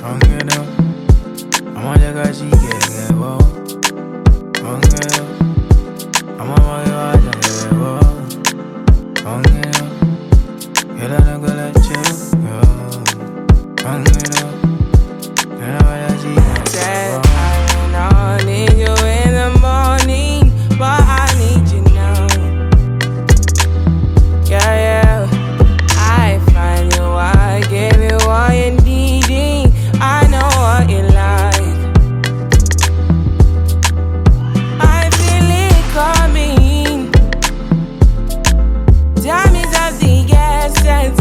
엉겨도 아마자가시 개개워 엉겨도 아마마이 와자 개개워 엉겨도 계란을 걸었죠 엉겨도 계란와야지 개개워 I need you in the morning, but I need you now. Yeah, I find you, I give you all you needing. I know what you like. I feel it coming. Time is of the essence.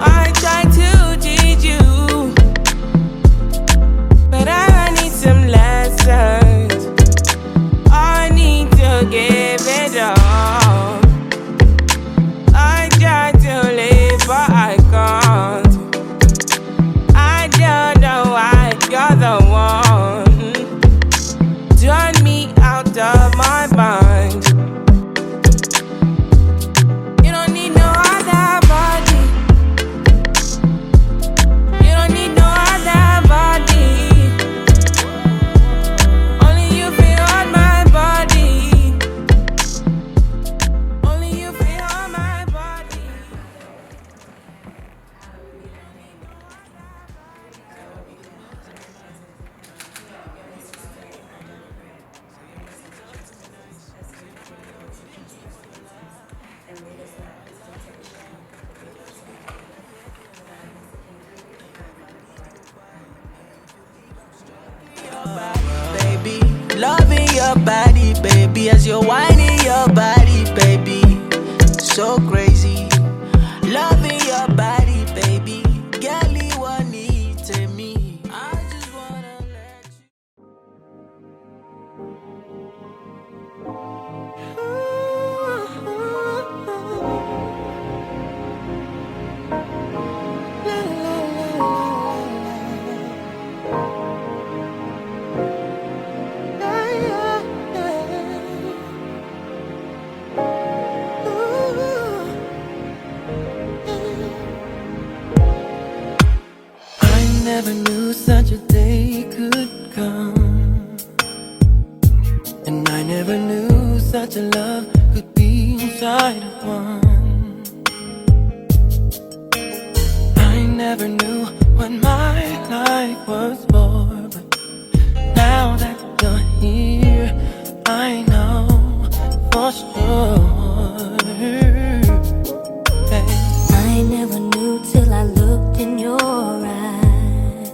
I try to teach you, but I need some lessons. I need to give it all. I try to live, but I can't. I don't know why you're the one. Turn me out of my mind. You don't need no other body. You don't need no other body. Only you feel on my body. Only you feel on my body. Baby, loving your body, baby, as you're whining your body, baby, so crazy. Loving your body, baby, girl, you want it to me. I just wanna let I never knew such a day could come, and I never knew such a love could be inside of one. I never knew what my life was for, but now that you're here, I know for sure. Hey. I never knew till I looked in your eyes.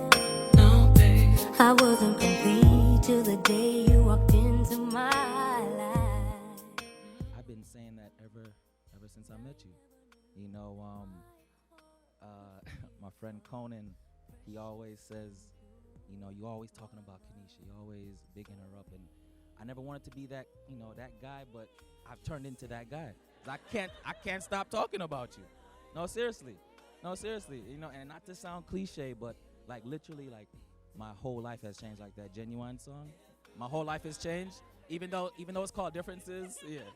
No, babe. I wasn't complete till the day you walked into my life. I've been saying that ever since I met you. You know, my friend Conan, he always says, you know, you always talking about Kennisha, you always bigging her up, and I never wanted to be that, you know, that guy, but I've turned into that guy. I can't stop talking about you. No, seriously, you know, and not to sound cliche, but like literally, like my whole life has changed. Like that Genuine song, my whole life has changed. Even though it's called Differences, yeah.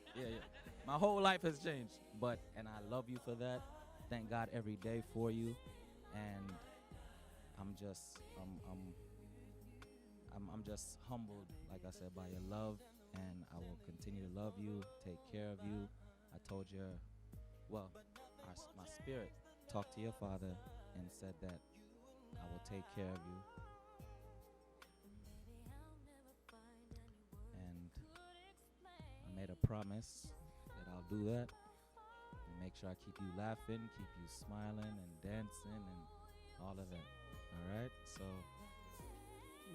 My whole life has changed, and I love you for that. Thank God every day for you, and I'm just humbled, like I said, by your love, and I will continue to love you, take care of you. I told you, well, my spirit talked to your father and said that I will take care of you. And I made a promise that I'll do that and make sure I keep you laughing, keep you smiling and dancing and all of that. All right? So,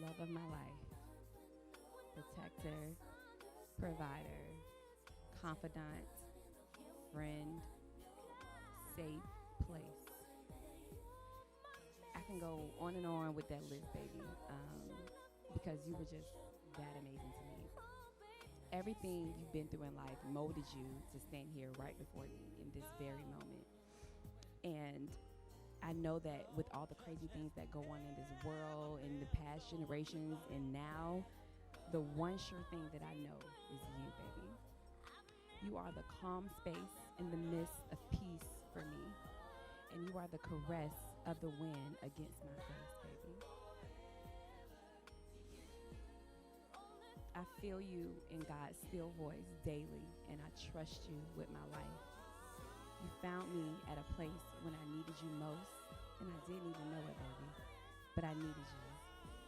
love of my life, protector, provider, confidant, friend, safe place. I can go on and on with that list, baby, because you were just that amazing to me. Everything you've been through in life molded you to stand here right before me in this very moment. And I know that with all the crazy things that go on in this world, in the past generations, and now, the one sure thing that I know is you, baby. You are the calm space in the midst of peace for me. and you are the caress of the wind against my face, baby. I feel you in God's still voice daily, and I trust you with my life. You found me at a place when I needed you most, and I didn't even know it, baby, but I needed you,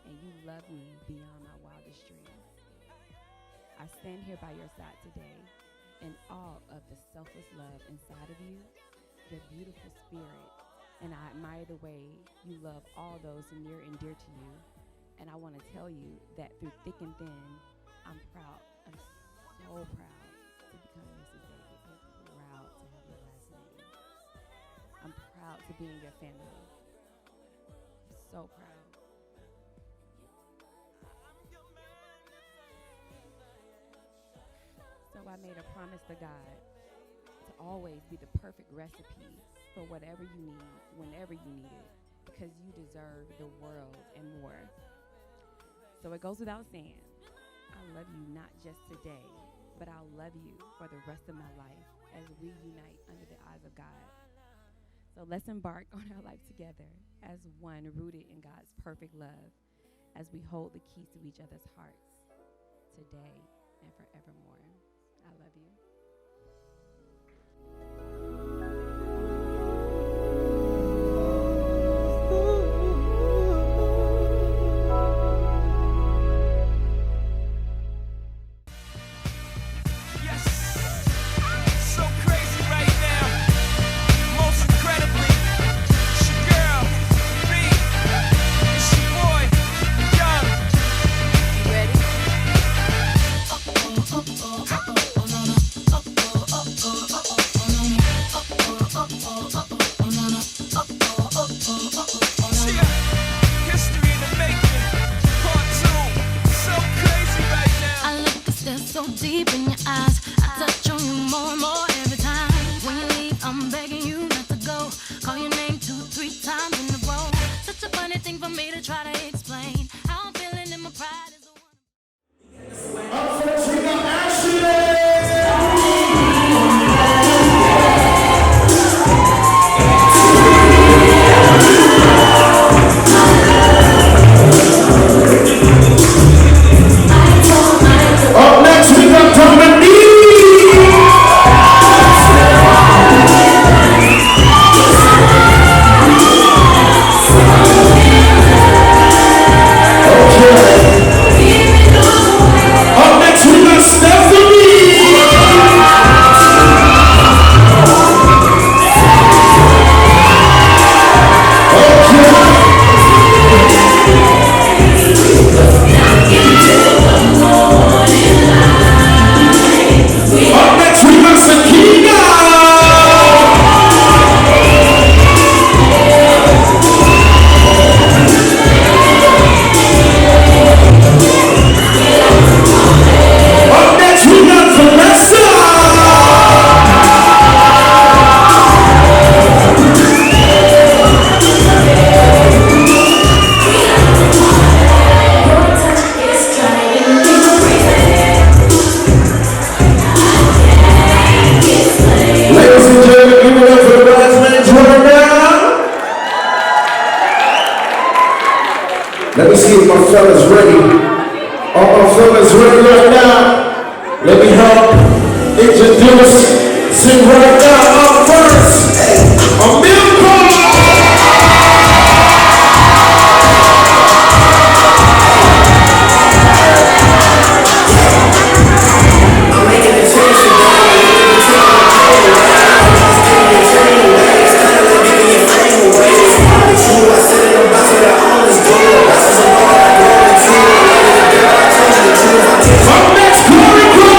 and you loved me beyond my wildest dreams. I stand here by your side today in awe of the selfless love inside of you, your beautiful spirit, and I admire the way you love all those near and dear to you. And I want to tell you that through thick and thin, I'm proud. I'm so proud to become Mrs. David. I'm proud to have your last name. I'm proud to be in your family. I'm so proud. So I made a promise to God to always be the perfect recipe for whatever you need, whenever you need it, because you deserve the world and more. So it goes without saying, I love you not just today, but I'll love you for the rest of my life as we unite under the eyes of God. So let's embark on our life together as one rooted in God's perfect love, as we hold the keys to each other's hearts today and forevermore. I love you. So crazy right now. Most incredibly, it's your girl, me. It's your boy, Young. You ready? History in the making, part 2. So crazy right now. I look and stare so deep in your eyes. I touch on you more and more every time. When you leave, I'm begging you not to go. Call your name 2-3 times in a row. Such a funny thing for me to try to explain. How I'm feeling in my pride is the one. Up first, we got Ashley. Up next, we got Dominique. Up next, we got Stephanie. Up next, we got Shakir. Up next, we got Kennisha. Ladies and gentlemen, give it up for the bridesmaids right now. Let me see if my fellas ready. All my fellas ready right now. Let me help introduce, sing right now up first. A miracle. Up next, Glory Call.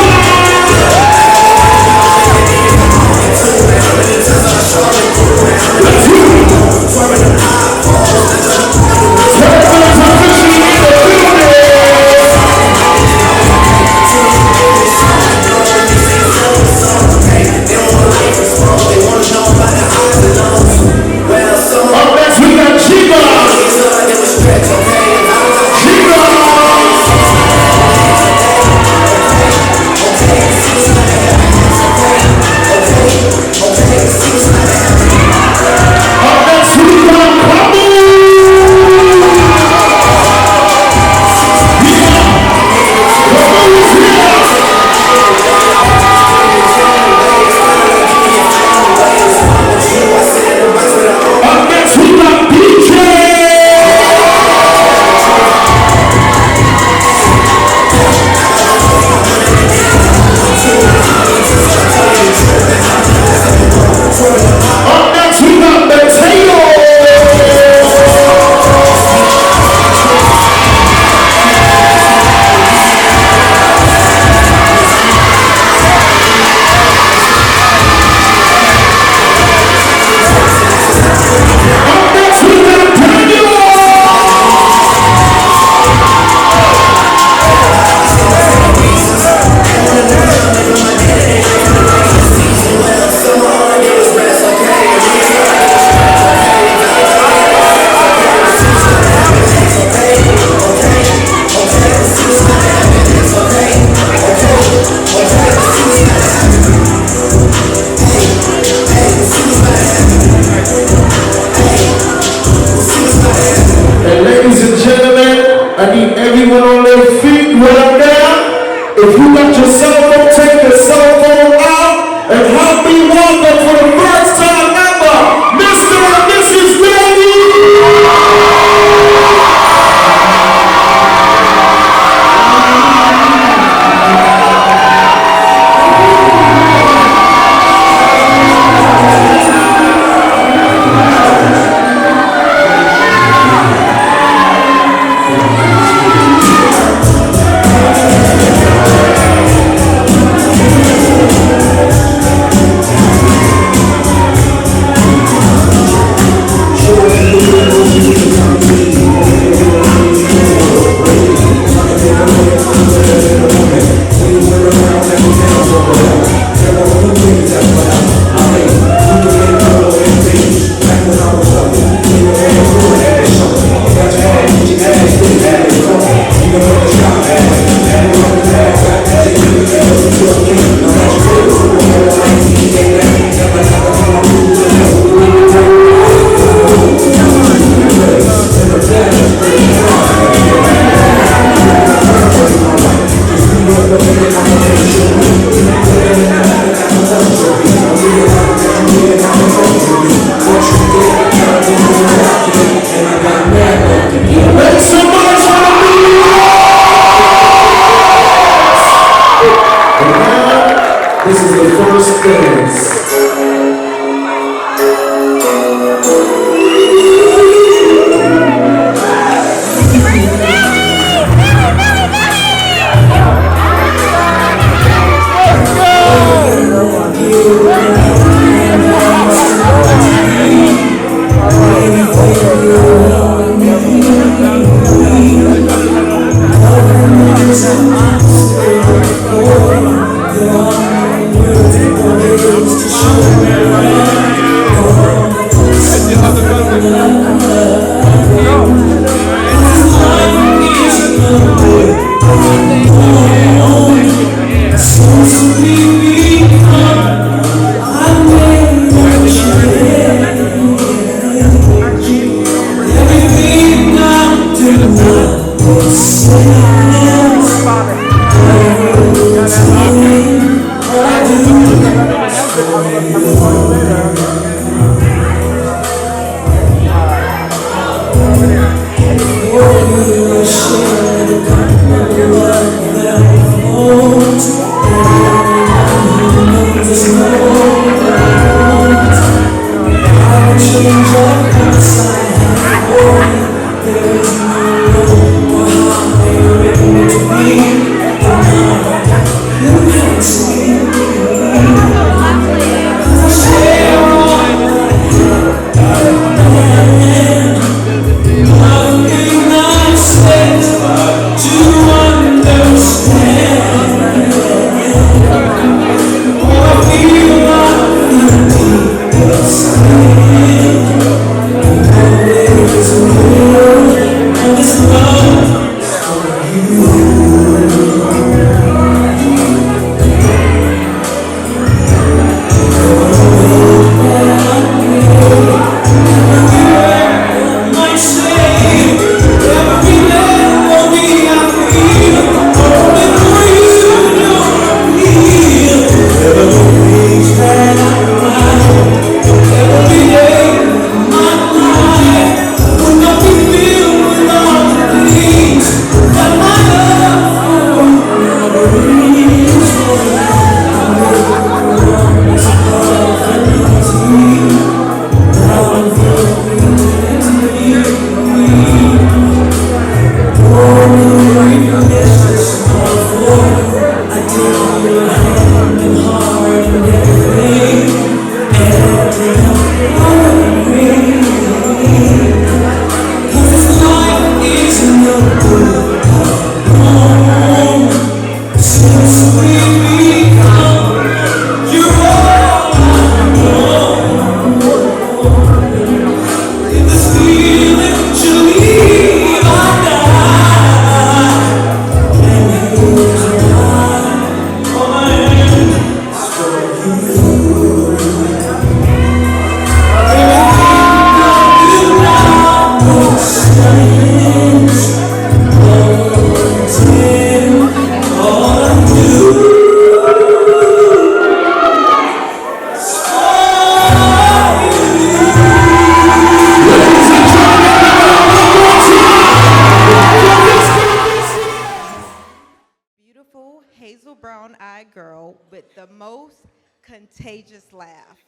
Beautiful hazel brown eyed girl with the most contagious laugh.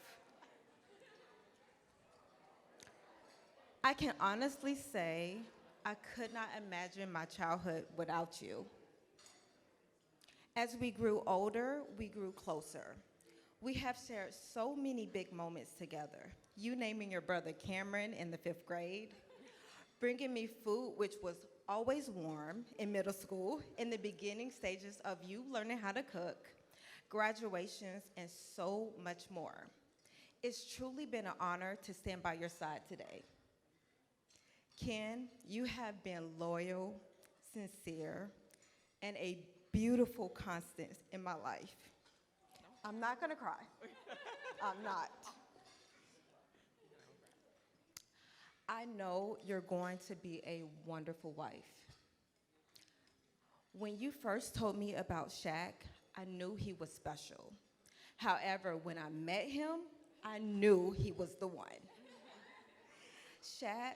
I can honestly say I could not imagine my childhood without you. As we grew older, we grew closer. We have shared so many big moments together. You naming your brother Cameron in the fifth grade, bringing me food which was always warm in middle school, in the beginning stages of you learning how to cook, graduations, and so much more. It's truly been an honor to stand by your side today. Ken, you have been loyal, sincere, and a beautiful constant in my life. I'm not gonna cry. I'm not. I know you're going to be a wonderful wife. When you first told me about Shaq, I knew he was special. However, when I met him, I knew he was the one. Shaq,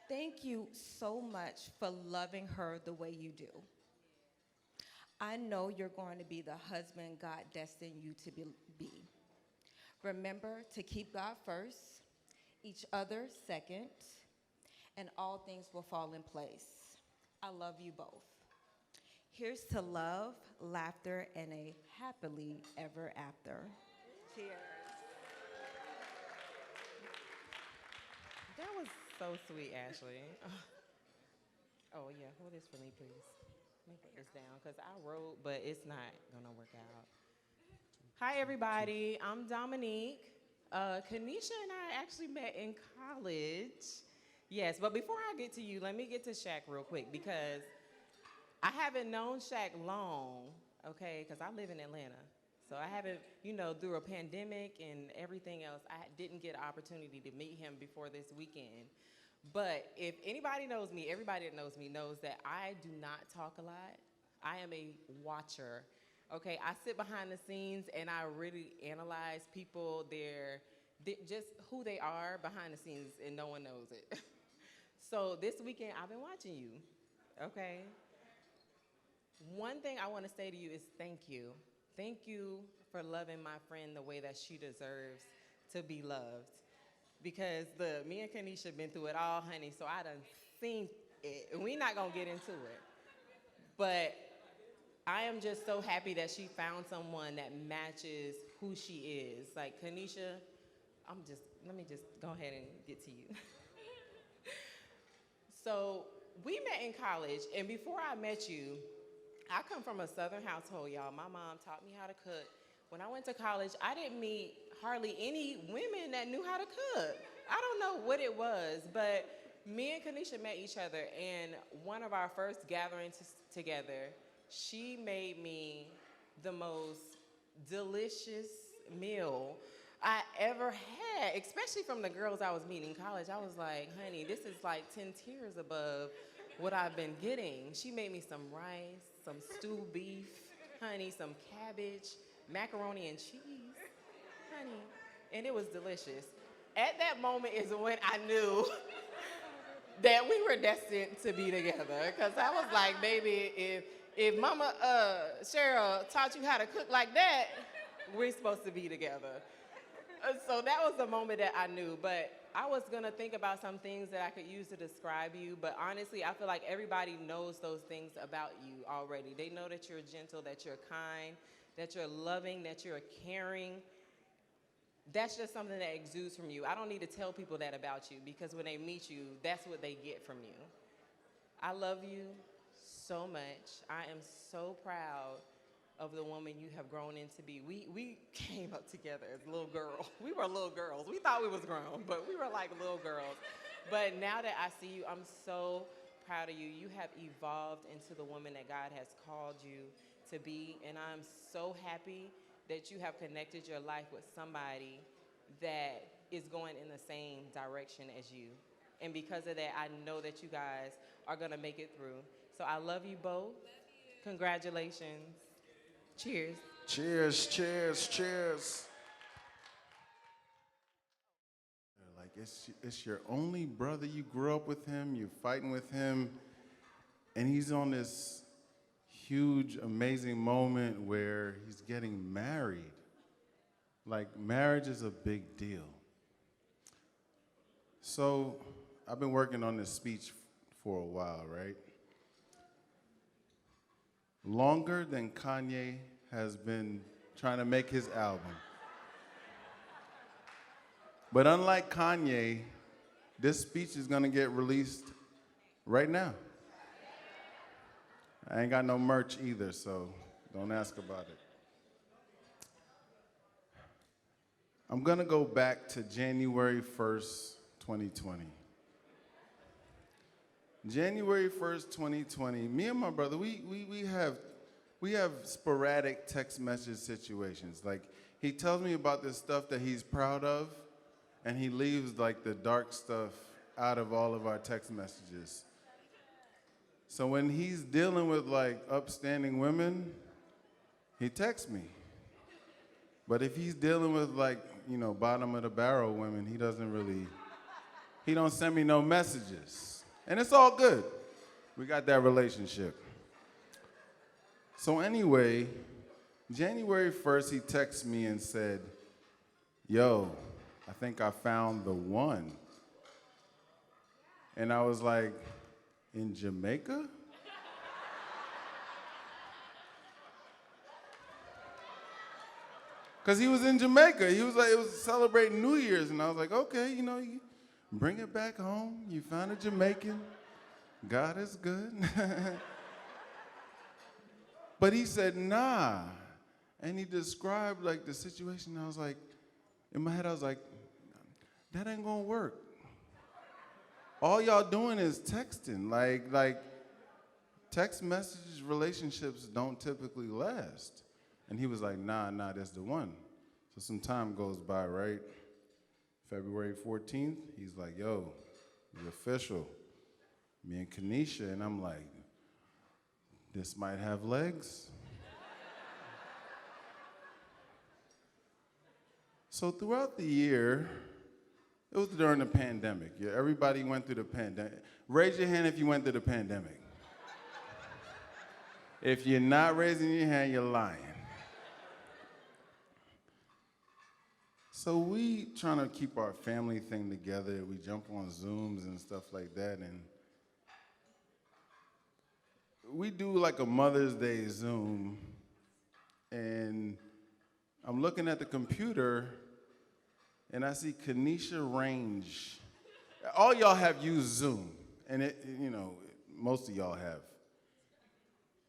thank you so much for loving her the way you do. I know you're going to be the husband God destined you to be. Remember to keep God first, each other second, and all things will fall in place. I love you both. Here's to love, laughter, and a happily ever after. Cheers. That was so sweet, Ashley. Oh, yeah, hold this for me, please. Let me put this down because I wrote, but it's not going to work out. Hi, everybody. I'm Dominique. Kennisha and I actually met in college. Yes, but before I get to you, let me get to Shaq real quick because I haven't known Shaq long, okay, because I live in Atlanta. So I haven't, through a pandemic and everything else, I didn't get an opportunity to meet him before this weekend. But if anybody knows me, everybody that knows me knows that I do not talk a lot. I am a watcher. Okay, I sit behind the scenes and I really analyze people, just who they are behind the scenes, and no one knows it. So this weekend I've been watching you. Okay. One thing I want to say to you is thank you. Thank you for loving my friend the way that she deserves to be loved. because me and Kennisha been through it all, honey, so I done seen it. And we not gonna get into it. But I am just so happy that she found someone that matches who she is. Like Kennisha, let me just go ahead and get to you. So we met in college, and before I met you, I come from a Southern household, y'all. My mom taught me how to cook. When I went to college, I didn't meet hardly any women that knew how to cook. I don't know what it was, but me and Kennisha met each other, and one of our first gatherings together, she made me the most delicious meal I ever had, especially from the girls I was meeting in college. I was like, honey, this is like 10 tiers above what I've been getting. She made me some rice, some stewed beef, honey, some cabbage, macaroni and cheese, honey, and it was delicious. At that moment is when I knew that we were destined to be together, because I was like, baby, if Mama Cheryl taught you how to cook like that, we're supposed to be together. So that was the moment that I knew, but I was gonna think about some things that I could use to describe you, but honestly, I feel like everybody knows those things about you already. They know that you're gentle, that you're kind, that you're loving, that you're caring. That's just something that exudes from you. I don't need to tell people that about you, because when they meet you, that's what they get from you. I love you so much. I am so proud of the woman you have grown into be. We came up together as little girls. We were little girls. We thought we was grown, but we were like little girls. But now that I see you, I'm so proud of you. You have evolved into the woman that God has called you to be, and I'm so happy that you have connected your life with somebody that is going in the same direction as you. And because of that, I know that you guys are gonna make it through. So I love you both. Congratulations. Cheers. Cheers, cheers, cheers. Like it's your only brother. You grew up with him, you're fighting with him, and he's on this huge, amazing moment where he's getting married. Like, marriage is a big deal. So I've been working on this speech for a while, right? Longer than Kanye has been trying to make his album. But unlike Kanye, this speech is gonna get released right now. I ain't got no merch either, so don't ask about it. I'm gonna go back to January 1st, 2020. January 1st, 2020, me and my brother, we have sporadic text message situations. Like, he tells me about this stuff that he's proud of, and he leaves like the dark stuff out of all of our text messages. So when he's dealing with like upstanding women, he texts me. But if he's dealing with like, you know, bottom of the barrel women, he don't send me no messages. And it's all good. We got that relationship. So anyway, January 1st, he texted me and said, yo, I think I found the one. And I was like, in Jamaica? Because he was in Jamaica. He was like, it was celebrating New Year's. And I was like, okay, you know, you bring it back home. You found a Jamaican. God is good. But he said, nah. And he described like the situation. I was like, in my head, I was like, that ain't gonna work. All y'all doing is texting. Like text messages, relationships don't typically last. And he was like, nah, that's the one. So some time goes by, right? February 14th, he's like, yo, it's official. Me and Kennisha, and I'm like, this might have legs. So throughout the year, it was during the pandemic. Yeah, everybody went through the pandemic. Raise your hand if you went through the pandemic. If you're not raising your hand, you're lying. So we trying to keep our family thing together. We jump on Zooms and stuff like that, and we do like a Mother's Day Zoom, and I'm looking at the computer, and I see Kennisha Range. All y'all have used Zoom, and most of y'all have.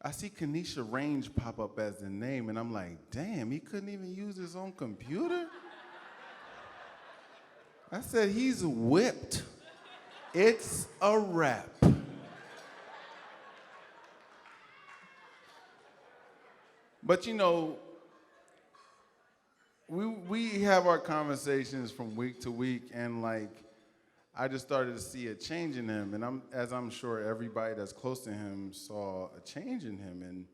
I see Kennisha Range pop up as the name, and I'm like, damn, he couldn't even use his own computer? I said, he's whipped. It's a wrap. But we have our conversations from week to week, and like, I just started to see a change in him, and I'm sure everybody that's close to him saw a change in him, and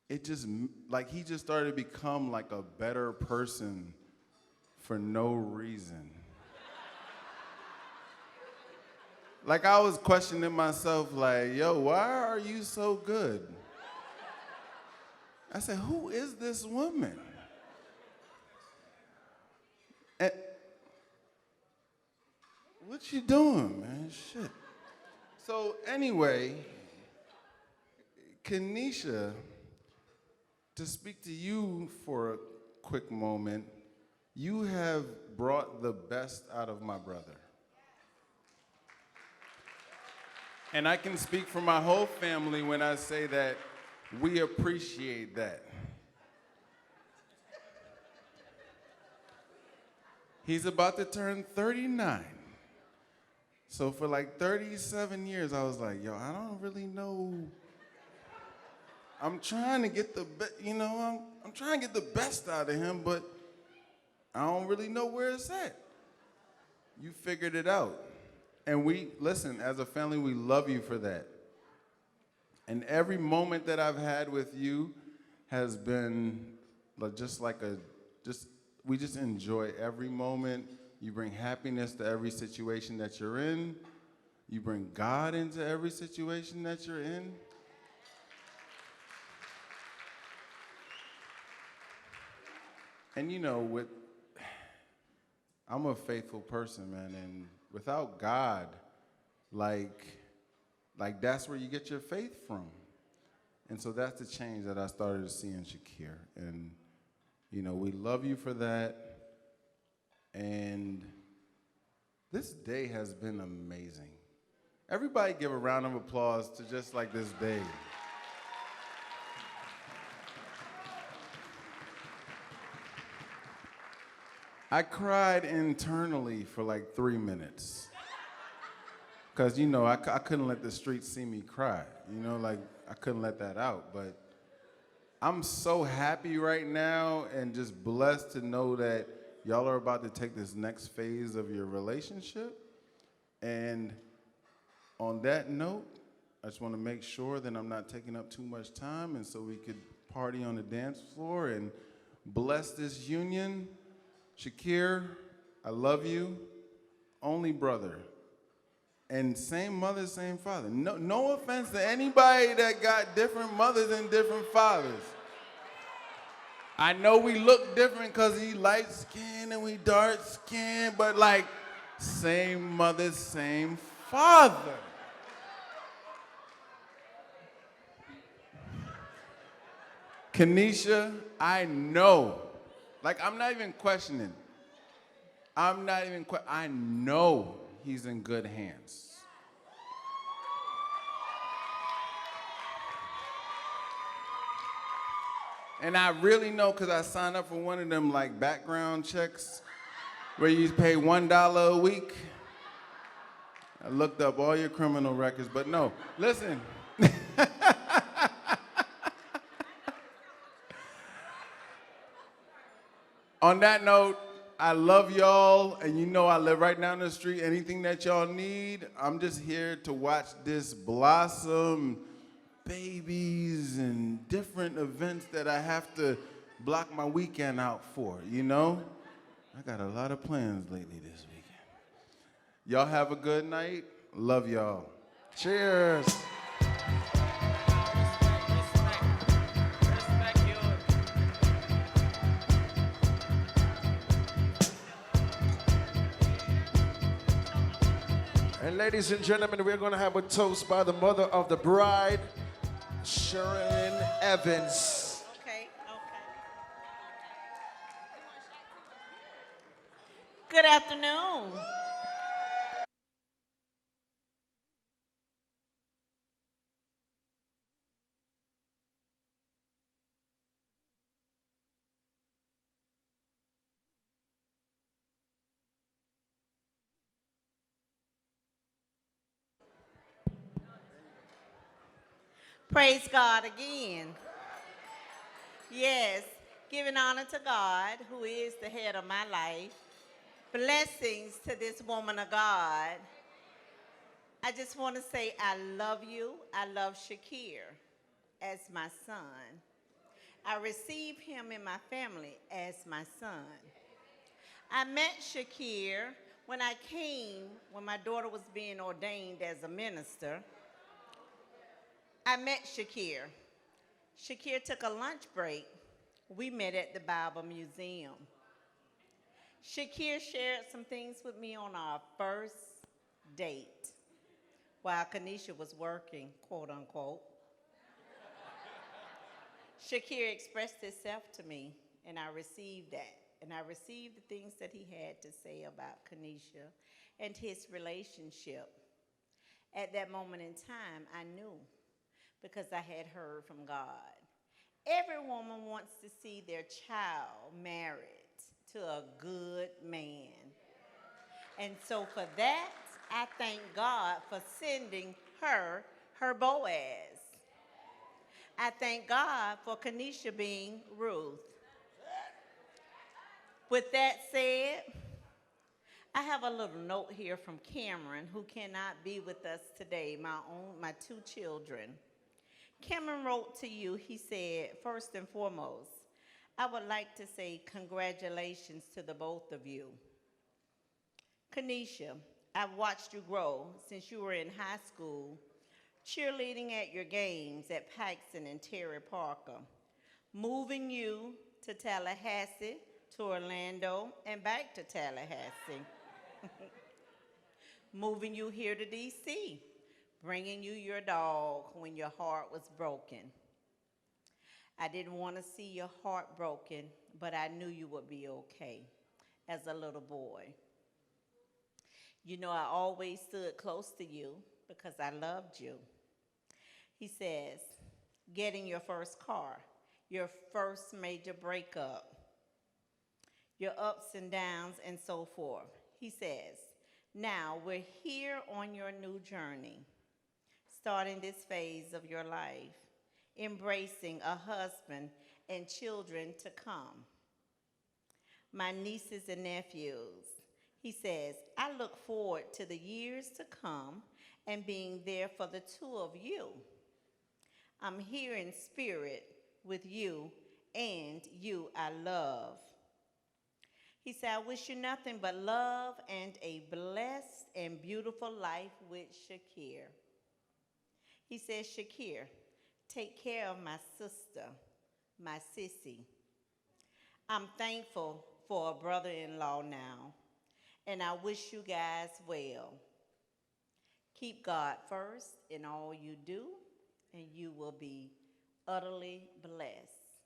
it just, like, he just started to become like a better person for no reason. Like, I was questioning myself, like, yo, why are you so good? I said, who is this woman? And what you doing, man? Shit. So anyway, Kennisha, to speak to you for a quick moment, you have brought the best out of my brother. And I can speak for my whole family when I say that we appreciate that. He's about to turn 39. So for like 37 years, I was like, yo, I don't really know. I'm trying to get the I'm trying to get the best out of him, but I don't really know where it's at. You figured it out. And listen, as a family, we love you for that. And every moment that I've had with you has been we just enjoy every moment. You bring happiness to every situation that you're in. You bring God into every situation that you're in. And I'm a faithful person, man, and without God, like that's where you get your faith from. And so that's the change that I started to see in Shakir. And, we love you for that. And this day has been amazing. Everybody give a round of applause to just like this day. I cried internally for like 3 minutes. Because, I couldn't let the streets see me cry. I couldn't let that out. But I'm so happy right now and just blessed to know that y'all are about to take this next phase of your relationship. And on that note, I just want to make sure that I'm not taking up too much time, and so we could party on the dance floor and bless this union. Shakir, I love you. Only brother. And same mother, same father. No offense to anybody that got different mothers and different fathers. I know we look different because he light skinned and we dark skinned, but like same mother, same father. Kennisha, I know. Like, I'm not even questioning. I know he's in good hands. And I really know because I signed up for one of them like background checks where you pay $1 a week. I looked up all your criminal records, but no, listen. On that note, I love y'all, and I live right down the street. Anything that y'all need, I'm just here to watch this blossom, babies, and different events that I have to block my weekend out for, I got a lot of plans lately this weekend. Y'all have a good night. Love y'all. Cheers. And ladies and gentlemen, we're going to have a toast by the mother of the bride, Sherilyn Evans. Okay. Good afternoon. Praise God again. Yes, giving honor to God, who is the head of my life. Blessings to this woman of God. I just want to say I love you. I love Shakir as my son. I receive him in my family as my son. I met Shakir when my daughter was being ordained as a minister. I met Shakir. Shakir took a lunch break. We met at the Bible Museum. Shakir shared some things with me on our first date while Kennisha was working, quote unquote. Shakir expressed himself to me, and I received that. And I received the things that he had to say about Kennisha and his relationship. At that moment in time, I knew because I had heard from God. Every woman wants to see their child married to a good man. And so for that, I thank God for sending her Boaz. I thank God for Kennisha being Ruth. With that said, I have a little note here from Cameron, who cannot be with us today, my two children. Cameron wrote to you, he said, first and foremost, I would like to say congratulations to the both of you. Kennisha, I've watched you grow since you were in high school, cheerleading at your games at Paxton and Terry Parker, moving you to Tallahassee, to Orlando, and back to Tallahassee, moving you here to DC, bringing you your dog when your heart was broken. I didn't want to see your heart broken, but I knew you would be okay as a little boy. You know, I always stood close to you because I loved you. He says, getting your first car, your first major breakup, your ups and downs, and so forth. He says, now we're here on your new journey, starting this phase of your life, embracing a husband and children to come. My nieces and nephews, he says, I look forward to the years to come and being there for the two of you. I'm here in spirit with you, and you I love. He said, I wish you nothing but love and a blessed and beautiful life with Shakir. He says, Shakir, take care of my sister, my sissy. I'm thankful for a brother-in-law now, and I wish you guys well. Keep God first in all you do, and you will be utterly blessed.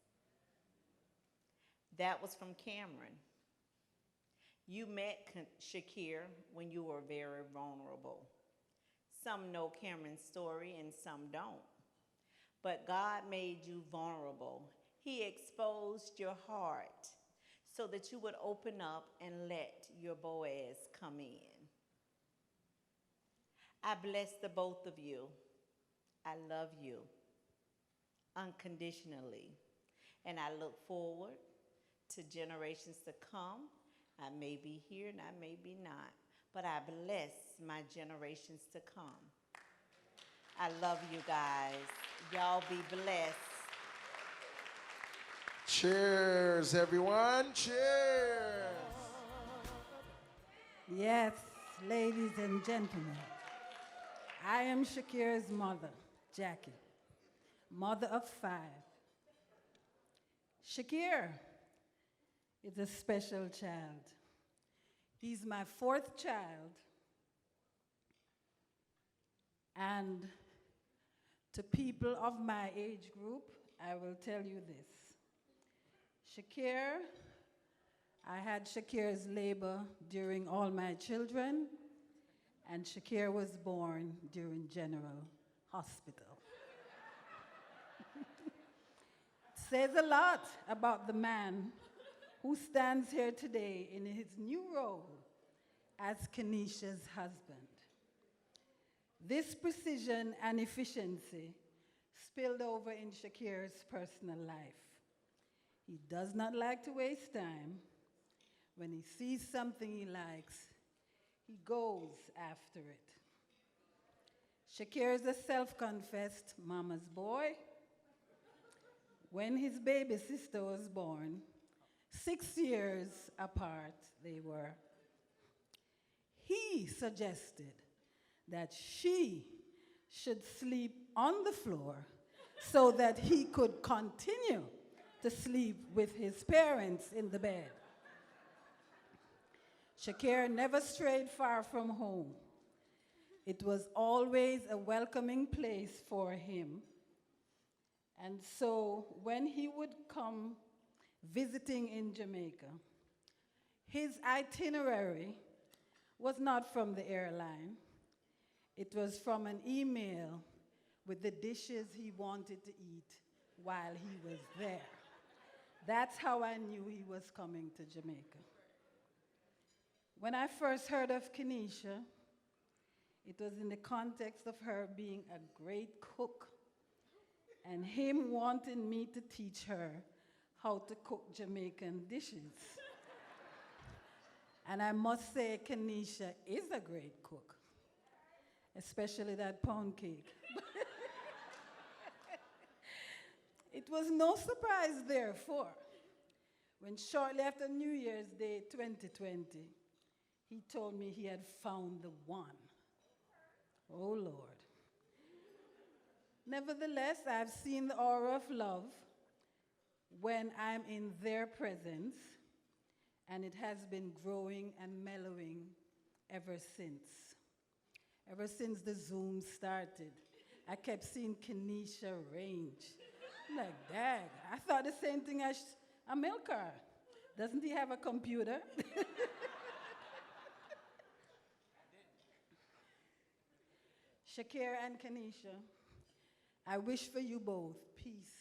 That was from Cameron. You met Shakir when you were very vulnerable. Some know Cameron's story and some don't. But God made you vulnerable. He exposed your heart so that you would open up and let your Boaz come in. I bless the both of you. I love you unconditionally. And I look forward to generations to come. I may be here and I may be not, but I bless my generations to come. I love you guys. Y'all be blessed. Cheers, everyone. Cheers. Yes, ladies and gentlemen, I am Shakir's mother, Jackie, mother of 5. Shakir is a special child. He's my 4th child, And to people of my age group, I will tell you this. Shakir, I had Shakir's labor during all my children, and Shakir was born during General Hospital. Says a lot about the man who stands here today in his new role as Kennisha's husband. This precision and efficiency spilled over in Shakir's personal life. He does not like to waste time. When he sees something he likes, he goes after it. Shakir is a self-confessed mama's boy. When his baby sister was born, 6 years apart they were, he suggested that she should sleep on the floor so that he could continue to sleep with his parents in the bed. Shakir never strayed far from home. It was always a welcoming place for him. And so when he would come visiting in Jamaica, his itinerary was not from the airline. It was from an email with the dishes he wanted to eat while he was there. That's how I knew he was coming to Jamaica. When I first heard of Kennisha, it was in the context of her being a great cook and him wanting me to teach her how to cook Jamaican dishes. And I must say, Kennisha is a great cook, especially that pound cake. It was no surprise, therefore, when shortly after New Year's Day 2020, he told me he had found the one. Oh, Lord. Nevertheless, I've seen the aura of love when I'm in their presence, and it has been growing and mellowing ever since. Ever since the Zoom started, I kept seeing Kennisha range. I'm like, dang, I thought the same thing as Amilcar. Doesn't he have a computer? Shakir and Kennisha, I wish for you both peace,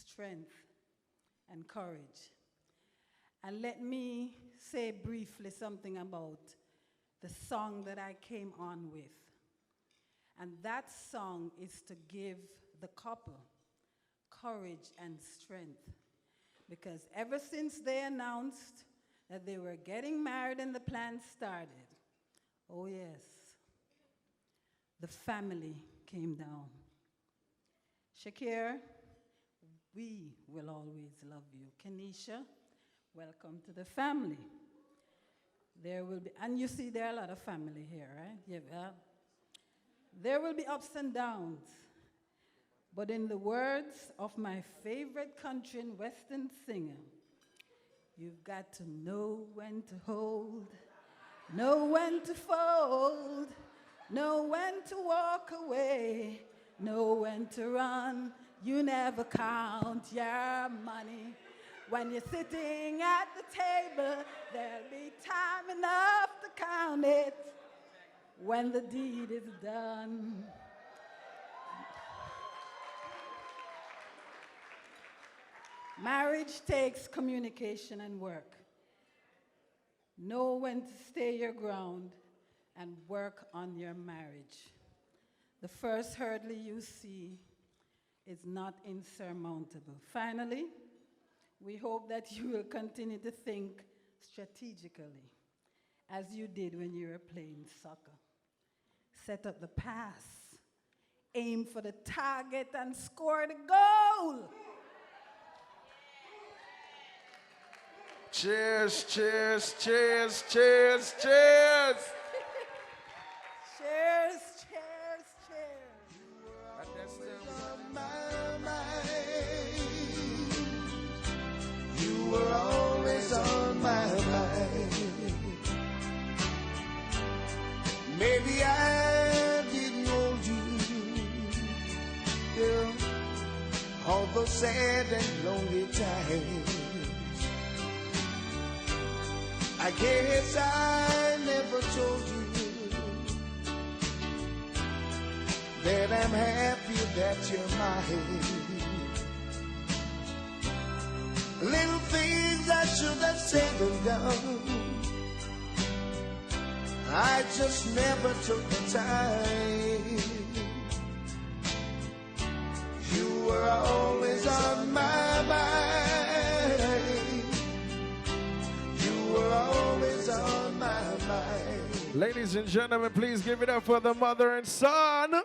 strength, and courage. And let me say briefly something about the song that I came on with. And that song is to give the couple courage and strength. Because ever since they announced that they were getting married and the plan started, oh yes, the family came down. Shakir, we will always love you. Kennisha, welcome to the family. There will be, and you see there are a lot of family here, right? Yeah, there will be ups and downs. But in the words of my favorite country and western singer, you've got to know when to hold, know when to fold, know when to walk away, know when to run. You never count your money. When you're sitting at the table, there'll be time enough to count it when the deed is done. Marriage takes communication and work. Know when to stay your ground and work on your marriage. The first hurdle you see is not insurmountable. Finally, we hope that you will continue to think strategically as you did when you were playing soccer. Set up the pass, aim for the target, and score the goal. Cheers, cheers, cheers, cheers, cheers. Cheers, cheers, cheers. You were always on my mind. Maybe I didn't hold you of sad and lonely times. I guess I never told you that I'm happy that you're mine. Little things I should have said and done, I just never took the time. You were always on my mind. You were always on my mind. Ladies and gentlemen, please give it up for the mother and son.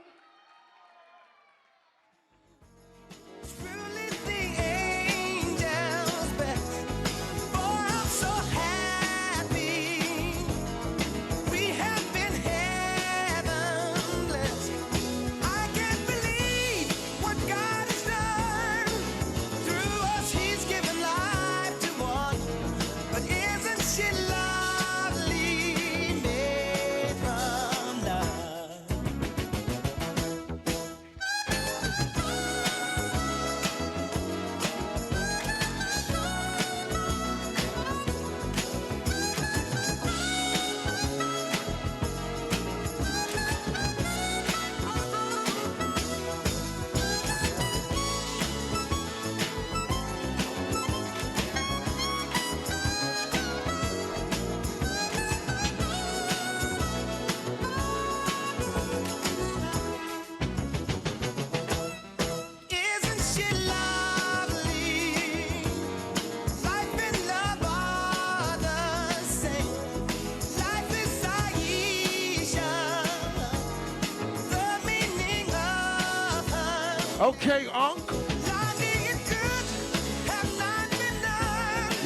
Okay, Unc.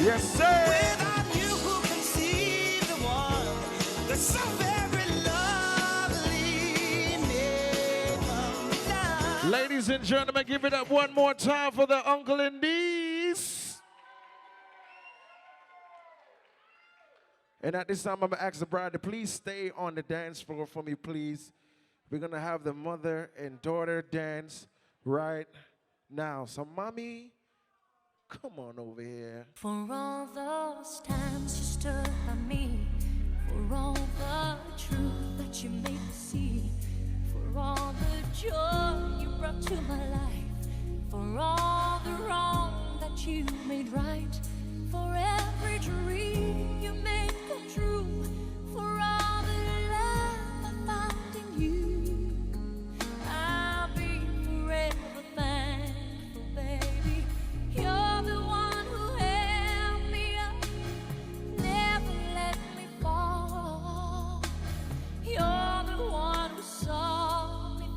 Yes, sir. Without you, who can see the one that's so very lovely, never. Ladies and gentlemen, give it up one more time for the uncle and niece. And at this time, I'm going to ask the bride to please stay on the dance floor for me, please. We're going to have the mother and daughter dance right now. So, mommy, come on over here. For all those times you stood by me, for all the truth that you made me see, for all the joy you brought to my life, for all the wrong that you made right, for every dream you made come true, for all the love I found in you, I'll be forever thankful, baby. You're the one who held me up, never let me fall. You're the one who saw me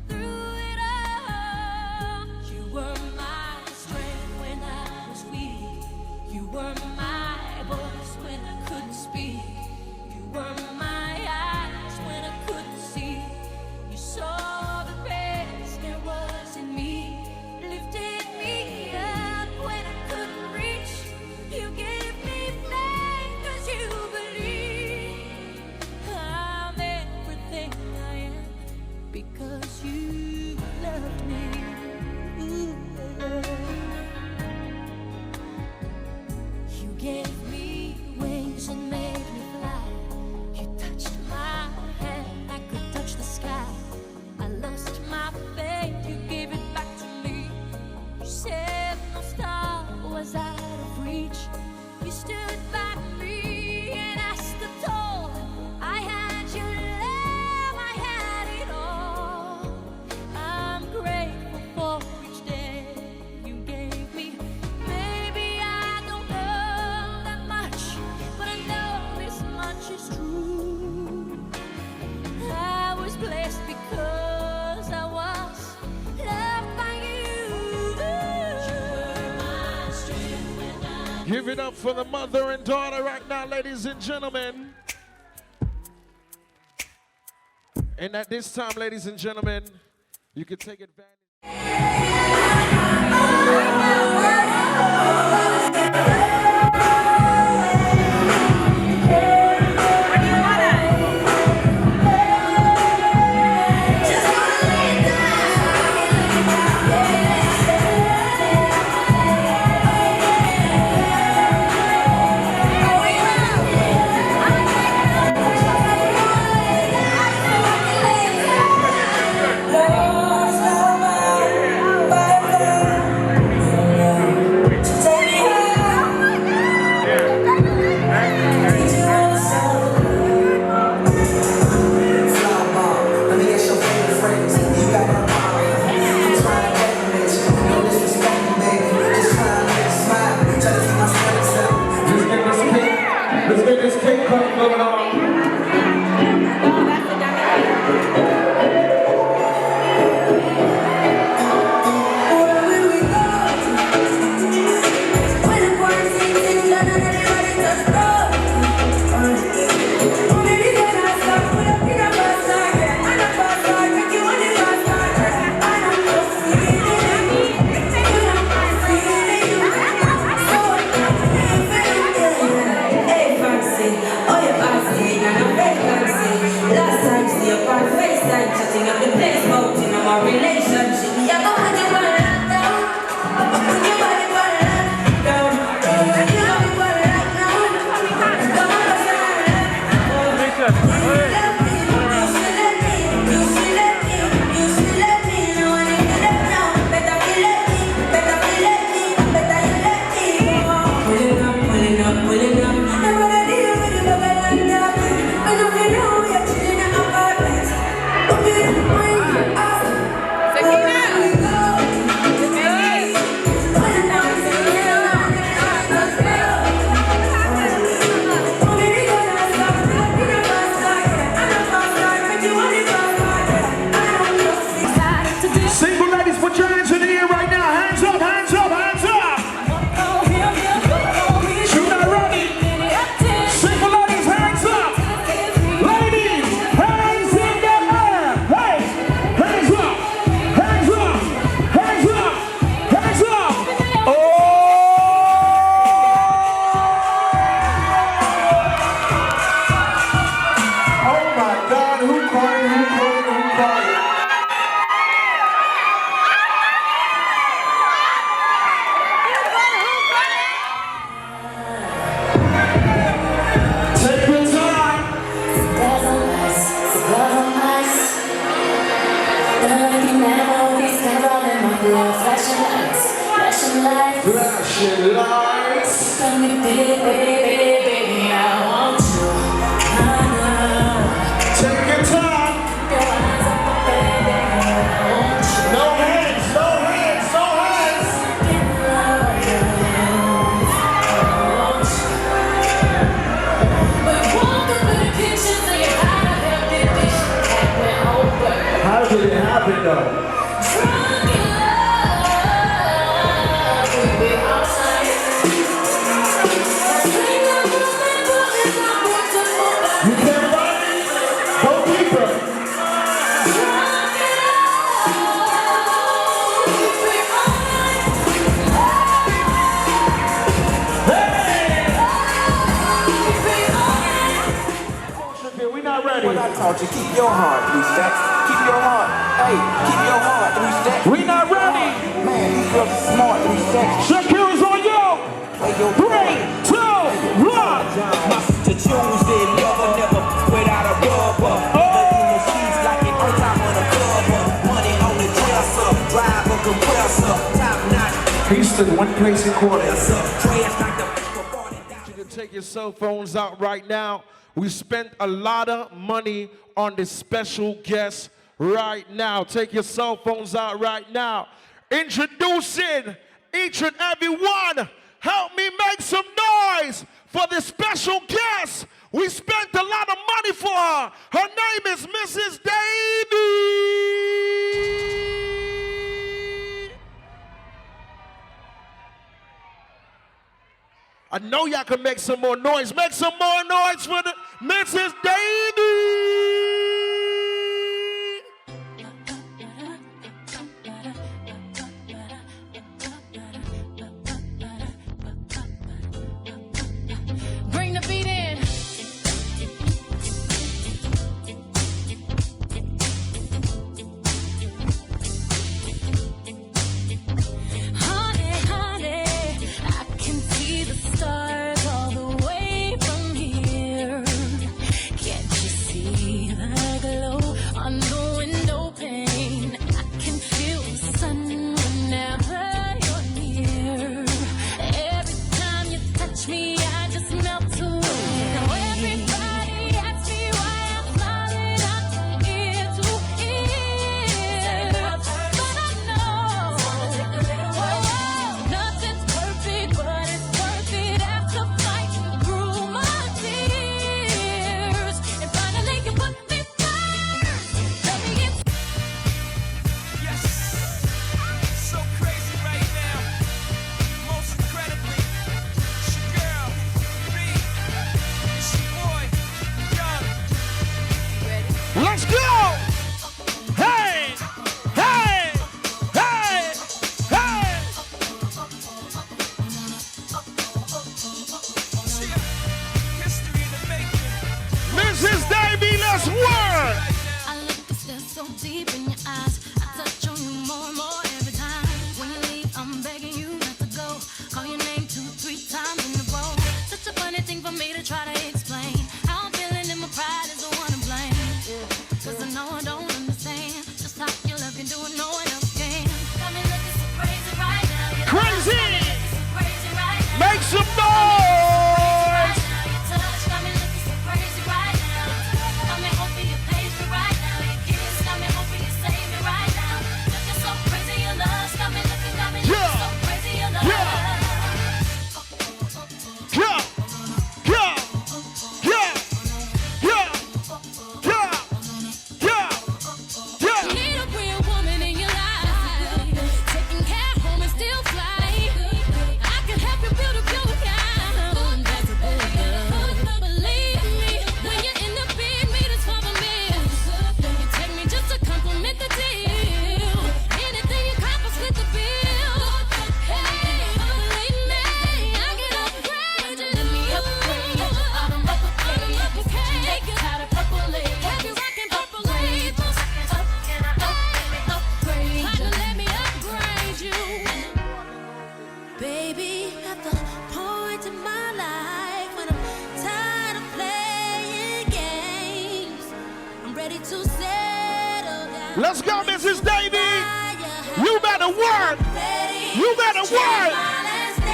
through it all. You were my strength when I was weak. You were my voice when I couldn't speak. You were my eyes when I couldn't see. You saw the best there was in me, lifted me up when I couldn't reach. You gave me faith 'cause you believe I'm everything I am because you loved me. Ooh, you gave me wings and made me fly. You touched my hand, I could touch the sky. I lost my faith, you gave it back to me. You said no star was out of reach. You stood by me and I stood tall. I had your love, I had it all. I'm grateful for each day you gave me. Maybe I don't know that much, but I know this much is true. I was blessed because I was loved by you. You were my strength when I Give it up for the mother and daughter right now, ladies and gentlemen. And at this time, ladies and gentlemen, you can take advantage. just wanna lay down. flashing lights. Baby, I want you. Take your time. No hands, no hands, no hands. How did it happen though? You can't find me? Go deeper. We're not ready. When I taught you, keep your heart, 3 stacks. Keep your heart. Hey, keep your heart, 3 stacks. We're not ready. Man, these girls are smart, 3 stacks. Shakir is on you. Play your 3, 2, 1. My sister Tuesday, never without a rubber. Nothing in sheets like it on top of the cover. Money on the dresser, drive a compressor, top notch. Houston, one place in quarter. Trash like the You can take your cell phones out right now. We spent a lot of money on this special guest right now. Take your cell phones out right now. Introducing each and every one. Help me make some noise for this special guest. We spent a lot of money for her. Her name is Mrs. Davy. I know y'all can make some more noise. Make some more noise for the Mrs. Davy. Bring the beat in. Honey, honey, I can see the stars all the way from here. Can't you see the glow on the window pane? I can feel the sun whenever you're near. Every time you touch me, I just melt away. Now everybody asks me why I'm smiling out from ear to ear, but I know nothing's perfect, but it's worth it after fighting through my tears. And finally you put me first. Let me get Yes, so crazy right now. Most incredibly, it's your girl, B. It's your boy, Young. Let's go! Hey! Hey! Hey! Hey! Yeah, history in the making. Mrs. Davy, let's work! I look and stare so deep in your eyes. I touch on you more and more every time. When you leave, I'm begging you not to go. Call your name 2, 3 times in a row. Such a funny thing for me to try to explain. How I'm feeling and my pride is the one to blame. Cause I know I don't understand just how your love can do it, no one else can. Got me looking so crazy right now. Your Crazy! love got me looking so crazy right now. Make some noise! Your touch got me looking so crazy right now. Got me hoping you page me right now. Your kiss got me hoping you save me right now. Looking so crazy, your love got me looking so crazy, your love. Go! Go! Go! Go! Go! Go! Go! You need a real woman in your life, taking care home and still fly. I can help you build a blue account. That's a good girl. Believe me, when you're in the big meetings for the meals, you take me just to compliment the deal. Anything you cop, I split the bill. Hey, believe me, I can upgrade you. Let me upgrade you. I'm okay. Got a purple lady. Have you rocking purple labels? Upgrade. Trying to let me upgrade you. Baby, at the point in my life when I'm tired of playing games, I'm ready to settle down. Let's go, Mrs. Davy! You better work! You better work!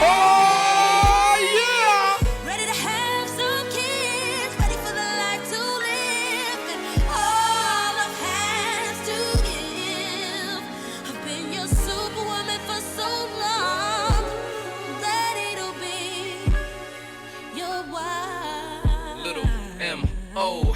Oh, yeah! Ready to have some kids, ready for the life to live, and all I've had to give. I've been your superwoman for so long, ready to be your wife. Little M.O.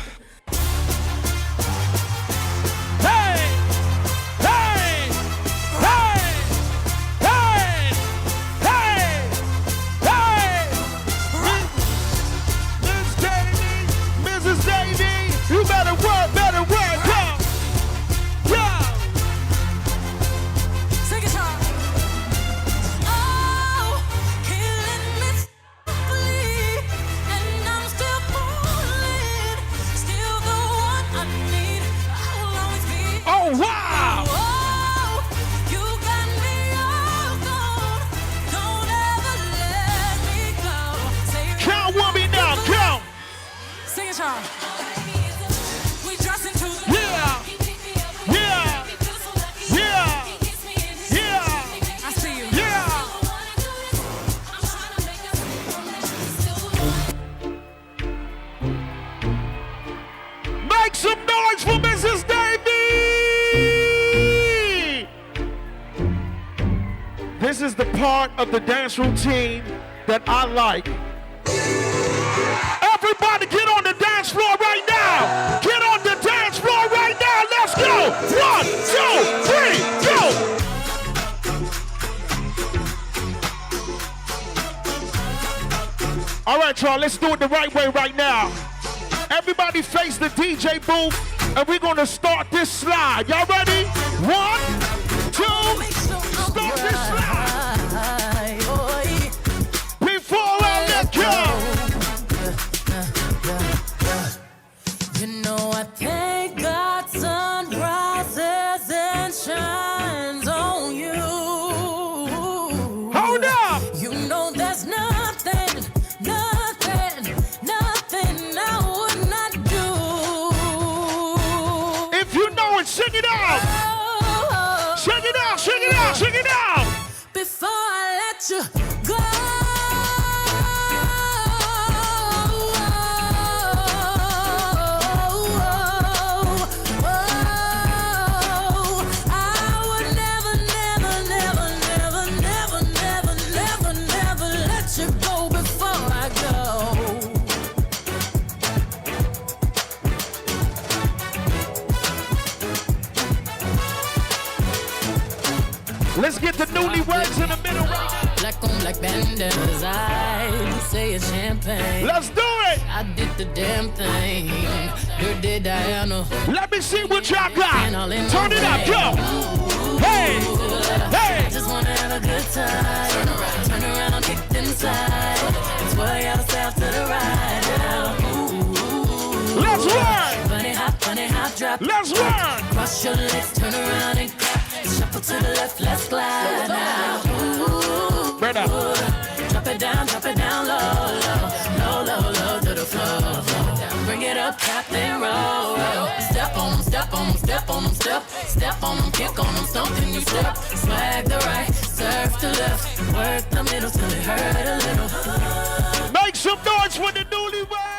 Make some noise for Mrs. Davy! This is the part of the dance routine that I like. Everybody get on the dance floor right now! Get on the dance floor right now! Let's go! 1, 2, 3, go! All right, y'all, let's do it the right way right now. Everybody face the DJ booth, and we're gonna start this slide. Y'all ready? 1, 2, start this slide. Before I let go. You know I thank God sun rises and shines on you. Hold up. You know there's nothing I would not do. If you know it, sing it out. Sing it out, sing it out, sing it out. Before I let you go. Let's get the newlyweds in the middle right now. Black on black bandanas, I say it's champagne. Let's do it. I did the damn thing. Dirty Diana. Let me see what y'all got. Turn it up, go. Hey, hey. I just wanna have a good time. Turn around, kick inside. It's way out south to the right now. Let's run. Funny hop, drop. Let's run. Cross your legs, turn around and clap. Shuffle to the left, let's glide now. Brother. Drop it down low, low to the floor. Bring it up, tap and roll. Step on them, kick on them, stomp in your step. Swag the right, surf the left, work the middle till it hurt a little. Make some noise for the newlyweds.